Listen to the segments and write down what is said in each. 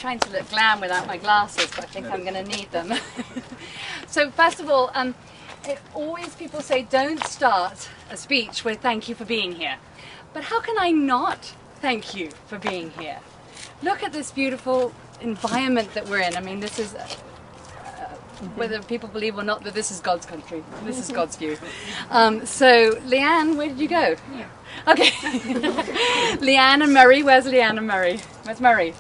trying to look glam without my glasses, but I think I'm going to need them. So first of all, always people say don't start a speech with thank you for being here. But how can I not thank you for being here? Look at this beautiful environment that we're in. I mean, this is, whether people believe or not, that this is God's country. This is God's view. So, Leanne, where did you go? Yeah. Okay. Leanne and Murray. Where's Leanne and Murray? Where's Murray?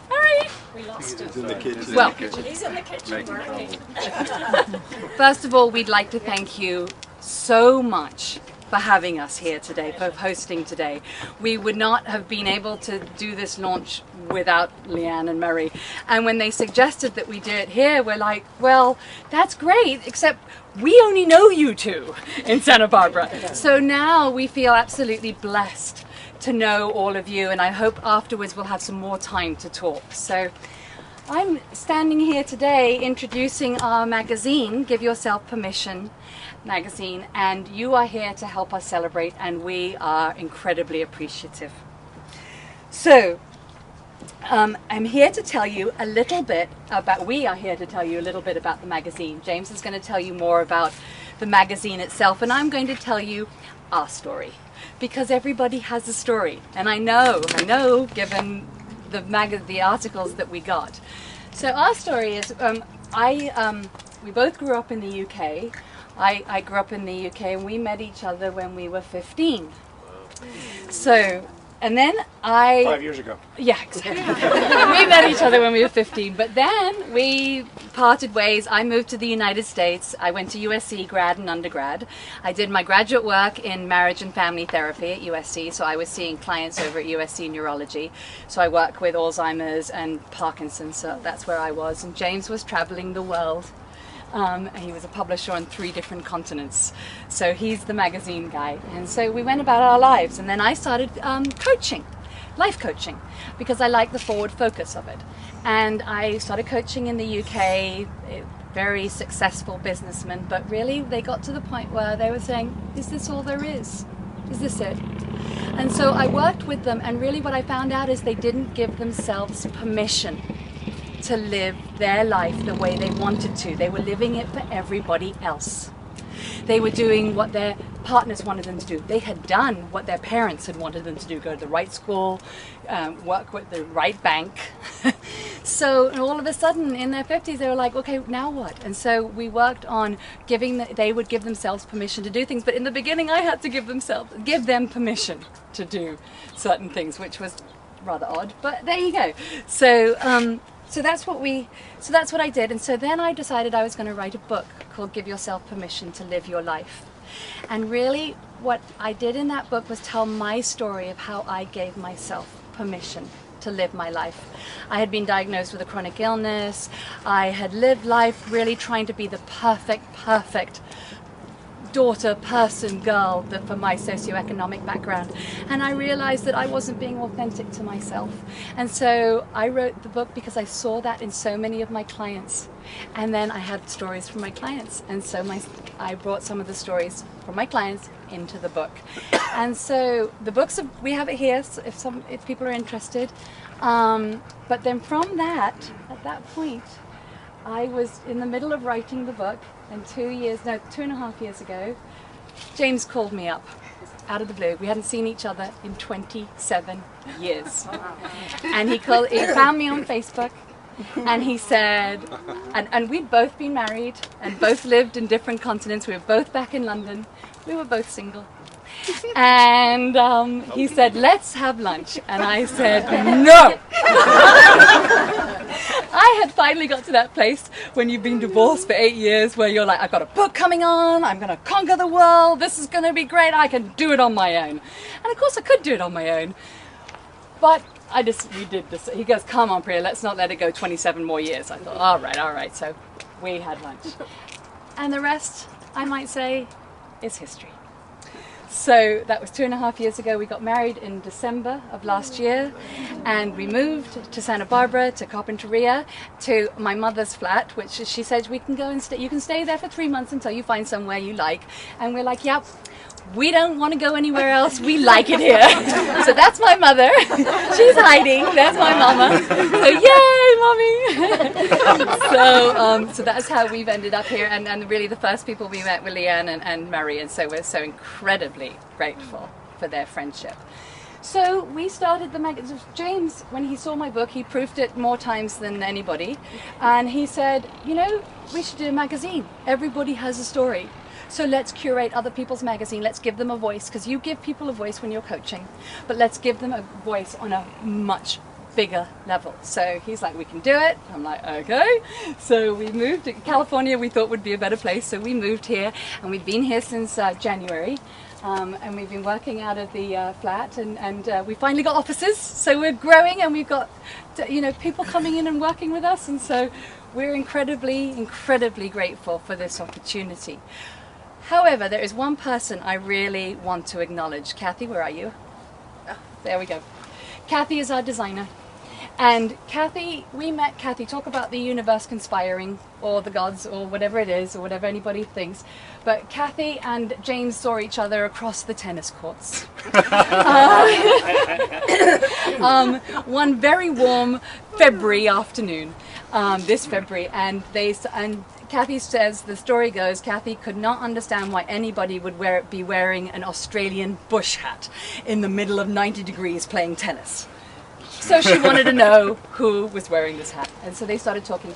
Murray! We lost him. He's in the kitchen. Well, He's in the kitchen working. First of all, we'd like to thank you so much for having us here today, for hosting today. We would not have been able to do this launch without Leanne and Murray. And when they suggested that we do it here, we're like, well, that's great, except we only know you two in Santa Barbara. So now we feel absolutely blessed to know all of you, and I hope afterwards we'll have some more time to talk. So I'm standing here today introducing our magazine, Give Yourself Permission magazine, and you are here to help us celebrate, and we are incredibly appreciative. So I'm here to tell you a little bit about, we are here to tell you a little bit about the magazine. James is going to tell you more about the magazine itself, and I'm going to tell you our story, because everybody has a story, and I know, given the articles that we got. So our story is, we both grew up in the UK. I grew up in the UK, and we met each other when we were 15. So, and then 5 years ago. Yeah, exactly. We met each other when we were 15, but then we parted ways. I moved to the United States. I went to USC grad and undergrad. I did my graduate work in marriage and family therapy at USC, so I was seeing clients over at USC neurology. So I work with Alzheimer's and Parkinson's, so that's where I was. And James was traveling the world. He was a publisher on 3 different continents, so he's the magazine guy. And so we went about our lives, and then I started coaching, life coaching, because I like the forward focus of it. And I started coaching in the UK, very successful businessmen, but really they got to the point where they were saying, is this all there is? Is this it? And so I worked with them, and really what I found out is they didn't give themselves permission to live their life the way they wanted to. They were living it for everybody else. They were doing what their partners wanted them to do. They had done what their parents had wanted them to do, go to the right school, work with the right bank. So all of a sudden in their 50s they were like, okay, now what? And so we worked on they would give themselves permission to do things, but in the beginning I had to give them permission to do certain things, which was rather odd, but there you go. So that's what I did. And so then I decided I was going to write a book called Give Yourself Permission to Live Your Life. And really what I did in that book was tell my story of how I gave myself permission to live my life. I had been diagnosed with a chronic illness. I had lived life really trying to be the perfect daughter, person, girl for my socioeconomic background, and I realized that I wasn't being authentic to myself. And so I wrote the book because I saw that in so many of my clients, and then I had stories from my clients, and so I brought some of the stories from my clients into the book. And so the books we have it here, so if people are interested. But then from that, at that point, I was in the middle of writing the book, and 2.5 years ago, James called me up out of the blue. We hadn't seen each other in 27 years. And he found me on Facebook, and he said, and we'd both been married and both lived in different continents. We were both back in London. We were both single. And he said, let's have lunch. And I said, no! I had finally got to that place when you've been divorced for 8 years where you're like, I've got a book coming on, I'm going to conquer the world, this is going to be great, I can do it on my own. And of course I could do it on my own. But we did this. He goes, come on Priya, let's not let it go 27 more years. I thought, all right. So we had lunch. And the rest, I might say, is history. So that was 2.5 years ago. We got married in December of last year, and we moved to Santa Barbara, to Carpinteria, to my mother's flat, which she said we can go and stay. You can stay there for 3 months until you find somewhere you like. And we're like, yep, We don't want to go anywhere else. We like it here. So that's my mother. She's hiding. There's my mama. So yay, mommy. So that's how we've ended up here. And really the first people we met were Leanne and Murray. And so we're so incredibly grateful for their friendship. So we started the magazine. James, when he saw my book, he proofed it more times than anybody. And he said, you know, we should do a magazine. Everybody has a story. So let's curate other people's magazine. Let's give them a voice, because you give people a voice when you're coaching. But let's give them a voice on a much bigger level. So he's like, we can do it. I'm like, okay. So we moved to California. We thought would be a better place. So we moved here, and we've been here since January. And we've been working out of the flat, and we finally got offices. So we're growing, and we've got, you know, people coming in and working with us. And so we're incredibly, incredibly grateful for this opportunity. However, there is one person I really want to acknowledge. Kathy, where are you? Oh, there we go. Kathy is our designer. And Kathy, we met Kathy, talk about the universe conspiring, or the gods, or whatever it is, or whatever anybody thinks. But Kathy and James saw each other across the tennis courts. One very warm February afternoon, this February, and Kathy says, the story goes, Kathy could not understand why anybody would be wearing an Australian bush hat in the middle of 90 degrees playing tennis. So she wanted to know who was wearing this hat. And so they started talking.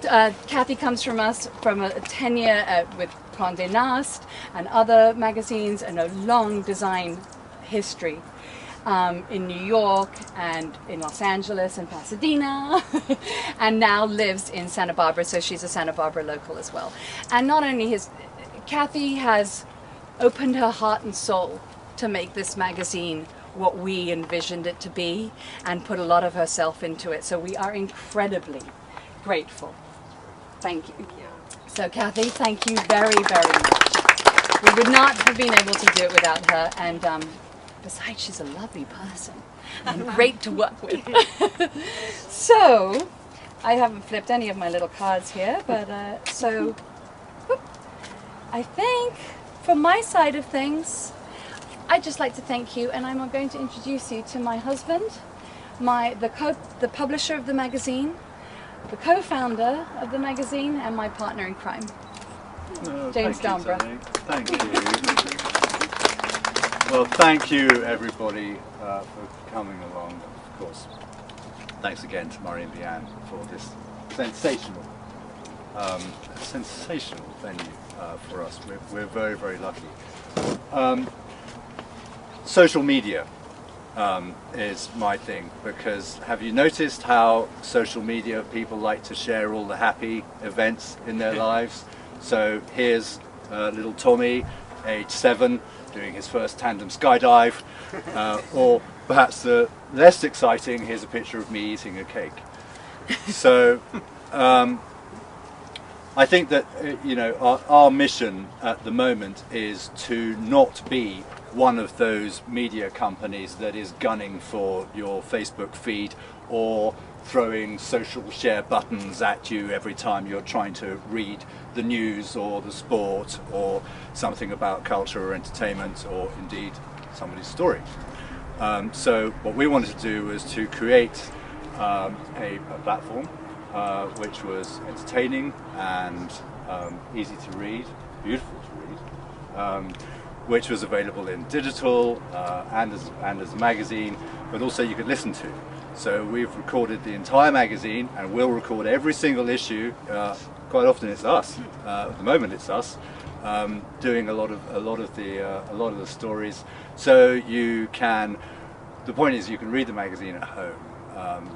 Kathy comes from us from a tenure with Condé Nast and other magazines, and a long design history in New York and in Los Angeles and Pasadena, and now lives in Santa Barbara, so she's a Santa Barbara local as well. And not only Kathy has opened her heart and soul to make this magazine what we envisioned it to be, and put a lot of herself into it. So we are incredibly grateful. Thank you. So Kathy, thank you very, very much. We would not have been able to do it without her, and besides, she's a lovely person and great to work with. So, I haven't flipped any of my little cards here, but I think from my side of things, I'd just like to thank you, and I'm going to introduce you to my husband, the publisher of the magazine, the co-founder of the magazine, and my partner in crime, James Darnborough. Thank you. Well, thank you everybody for coming along. Of course, thanks again to Murray and Leanne for this sensational venue for us. We're very, very lucky. Social media is my thing, because have you noticed how social media people like to share all the happy events in their lives? So here's little Tommy, age 7, doing his first tandem skydive, or perhaps the less exciting, here's a picture of me eating a cake. So I think that you know, our mission at the moment is to not be one of those media companies that is gunning for your Facebook feed, or throwing social share buttons at you every time you're trying to read the news or the sport or something about culture or entertainment, or indeed somebody's story. So what we wanted to do was to create a platform which was entertaining and easy to read, beautiful to read, which was available in digital and as a magazine, but also you could listen to. So we've recorded the entire magazine, and we'll record every single issue. Quite often it's us. At the moment it's us doing a lot of the stories. So you can. The point is, you can read the magazine at home.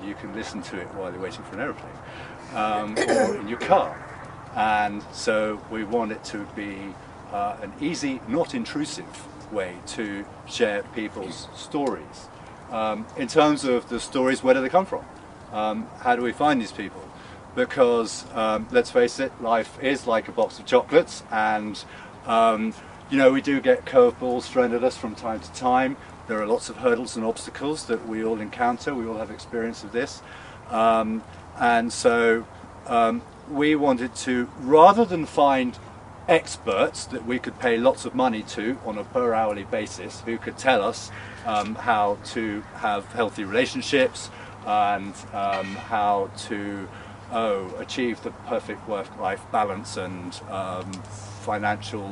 You can listen to it while you're waiting for an aeroplane, or in your car. And so we want it to be an easy, not intrusive way to share people's stories. In terms of the stories, where do they come from? How do we find these people? Because let's face it, life is like a box of chocolates, and you know, we do get curveballs thrown at us from time to time. There are lots of hurdles and obstacles that we all encounter. We all have experience of this, and so we wanted to, rather than find experts that we could pay lots of money to on a per hourly basis, who could tell us how to have healthy relationships and how to achieve the perfect work-life balance and financial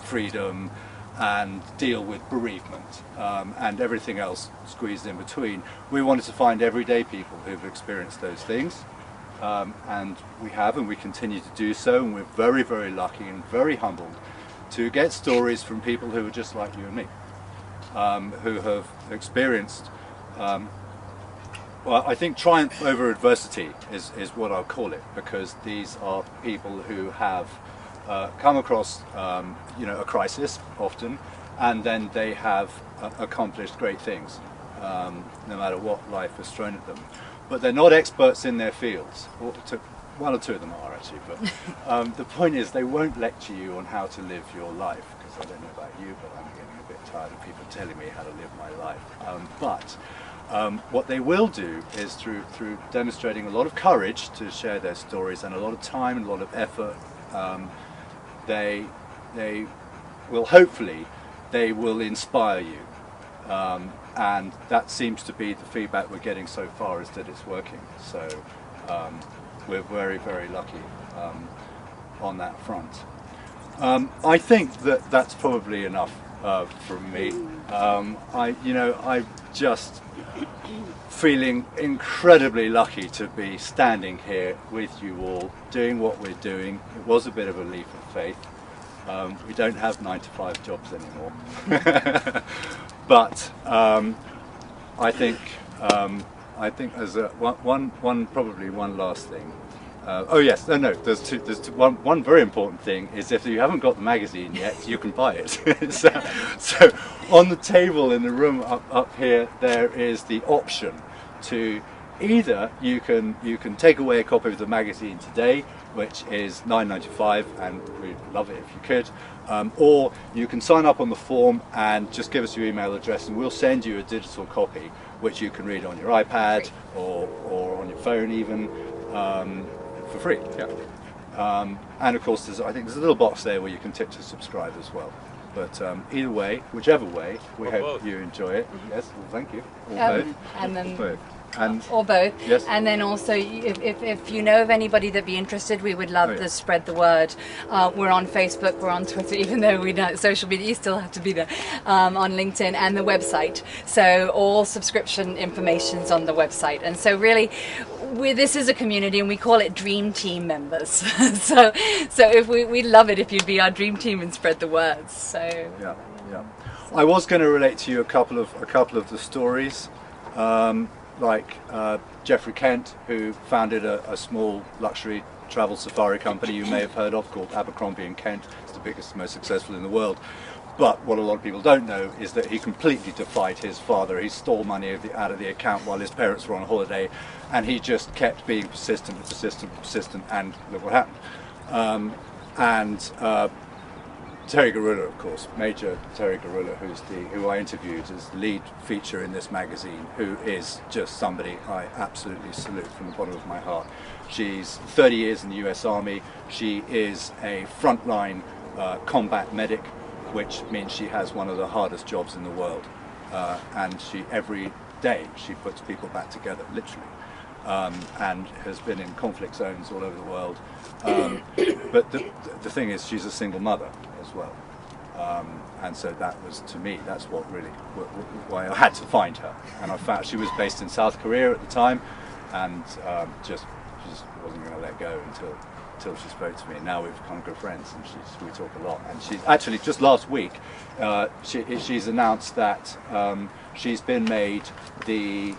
freedom and deal with bereavement and everything else squeezed in between. We wanted to find everyday people who've experienced those things, and we have, and we continue to do so, and we're very, very lucky and very humbled to get stories from people who are just like you and me, who have experienced well, I think triumph over adversity is what I'll call it, because these are people who have come across a crisis often, and then they have accomplished great things, no matter what life has thrown at them. But they're not experts in their fields. One or two of them are actually, but the point is they won't lecture you on how to live your life, because I don't know about you, but I'm getting a bit tired of people telling me how to live my life. What they will do is through demonstrating a lot of courage to share their stories and a lot of time and a lot of effort, they will hopefully inspire you, and that seems to be the feedback we're getting so far, is that it's working. So we're very, very lucky on that front. I think that that's probably enough from me. I'm just feeling incredibly lucky to be standing here with you all, doing what we're doing. It was a bit of a leap of faith. We don't have 9-to-5 jobs anymore. But I think there's probably one last thing. There's one very important thing is, if you haven't got the magazine yet, you can buy it. so on the table in the room up here, there is the option to either you can take away a copy of the magazine today, which is £9.95, and we'd love it if you could, or you can sign up on the form and just give us your email address, and we'll send you a digital copy which you can read on your iPad or on your phone even, for free. Yeah. And of course I think there's a little box there where you can tick to subscribe as well. But either way, whichever way, we hope both. You enjoy it. Yes, well, thank you. Or both. And then both. Or both. Yes. And then also, if you know of anybody that'd be interested, we would love to spread the word. We're on Facebook, we're on Twitter, even though we don't social media, you still have to be there, on LinkedIn and the website. So all subscription information's on the website. And so really, this is a community, and we call it Dream Team members. so if we'd love it if you'd be our Dream Team and spread the word. So yeah. I was going to relate to you a couple of the stories. Like Geoffrey Kent, who founded a small luxury travel safari company you may have heard of, called Abercrombie & Kent. It's the biggest, most successful in the world. But what a lot of people don't know is that he completely defied his father. He stole money out of the account while his parents were on holiday, and he just kept being persistent, and look what happened. Terry Gorilla, of course, Major Terry Gorilla, who I interviewed as the lead feature in this magazine, who is just somebody I absolutely salute from the bottom of my heart. She's 30 years in the US Army. She is a frontline combat medic, which means she has one of the hardest jobs in the world. And every day she puts people back together, literally, and has been in conflict zones all over the world. But the thing is, she's a single mother as well, and so that was, to me, that's what really why I had to find her. And I found she was based in South Korea at the time, and just wasn't going to let go until she spoke to me. And now we've become good friends, and we talk a lot. And she's actually, just last week, she's announced that she's been made the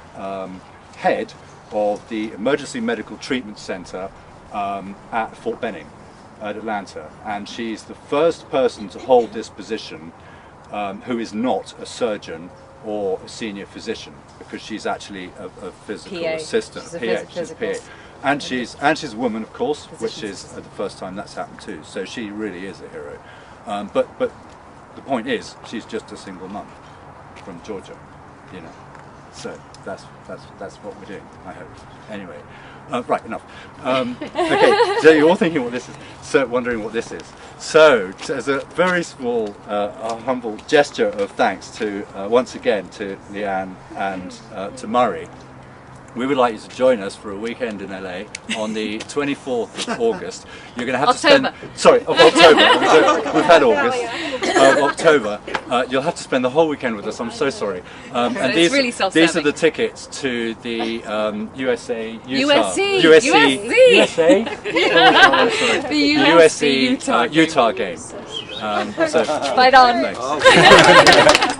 head of the Emergency Medical Treatment Center at Fort Benning at Atlanta, and she's the first person to hold this position who is not a surgeon or a senior physician, because she's actually a physical PA. assistant. She's a PA. And she's a woman, of course, which is the first time that's happened too. So she really is a hero. But the point is, she's just a single mum from Georgia, you know. So that's what we're doing, I hope. Anyway, right, enough. Okay, so you're all thinking what this is, so wondering what this is. So, as a very small, humble gesture of thanks to, once again, to Leanne and to Murray, we would like you to join us for a weekend in LA on the 24th of August. You're going to have October. to spend... Sorry, of October. We've had August. October. You'll have to spend the whole weekend with us. I'm so sorry. And it's really self-serving. these are the tickets to the USA, USC. USA? The USC Utah game. So, Fight on. thanks.